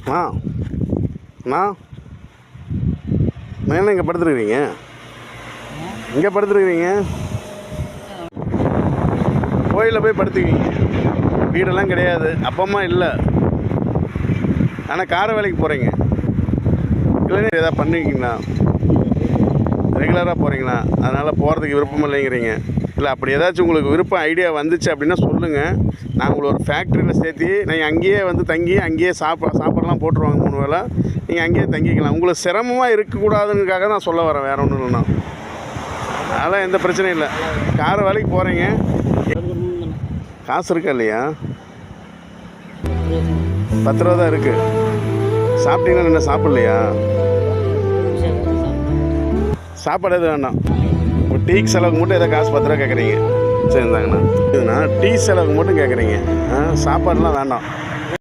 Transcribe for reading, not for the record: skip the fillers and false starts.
அண்ணா அண்ணா என்ன இங்கே படுத்துருக்குறீங்க? இங்கே படுத்துருக்குறீங்க, கோயிலில் போய் படுத்துக்குவீங்க. வீடெல்லாம் கிடையாது, அப்பா அம்மா இல்லை, ஆனால் கார வேலைக்கு போகிறீங்க. இல்லைன்னா எதாவது பண்ணுவீங்களா? ரெகுலராக போகிறீங்களா? அதனால் போகிறதுக்கு விருப்பம் இல்லைங்கிறீங்க. இல்லை அப்படி ஏதாச்சும் உங்களுக்கு விருப்பம் ஐடியா வந்துச்சு அப்படின்னா சொல்லுங்கள். நான் உங்களை ஒரு ஃபேக்ட்ரியில் சேர்த்து நீங்கள் அங்கேயே வந்து தங்கி அங்கேயே சாப்பாடெல்லாம் போட்டுருவாங்க 3 வேளை. நீங்கள் அங்கேயே தங்கிக்கலாம். உங்களுக்கு சிரமமாக இருக்கக்கூடாதுங்கிறதுக்காக நான் சொல்ல வரேன், வேறு ஒன்றும் இல்லைண்ணா. அதெல்லாம் எந்த பிரச்சனையும் இல்லை. கார வேலைக்கு போகிறீங்க, காசு இருக்கா இல்லையா? 10 ரூபா தான் இருக்குது. சாப்பிட்டீங்கன்னா என்ன சாப்பிட்லையா? சாப்பாடு எதுவும் வேண்டாம். இப்போ டீக்கு செலவுக்கு மட்டும் எதாவது காசு 10 ரூபா கேட்குறீங்க. சரி இருந்தாங்கண்ணா. இதுண்ணா டீ செலவுக்கு மட்டும் கேட்குறீங்க, சாப்பாடுலாம் வேண்டாம்.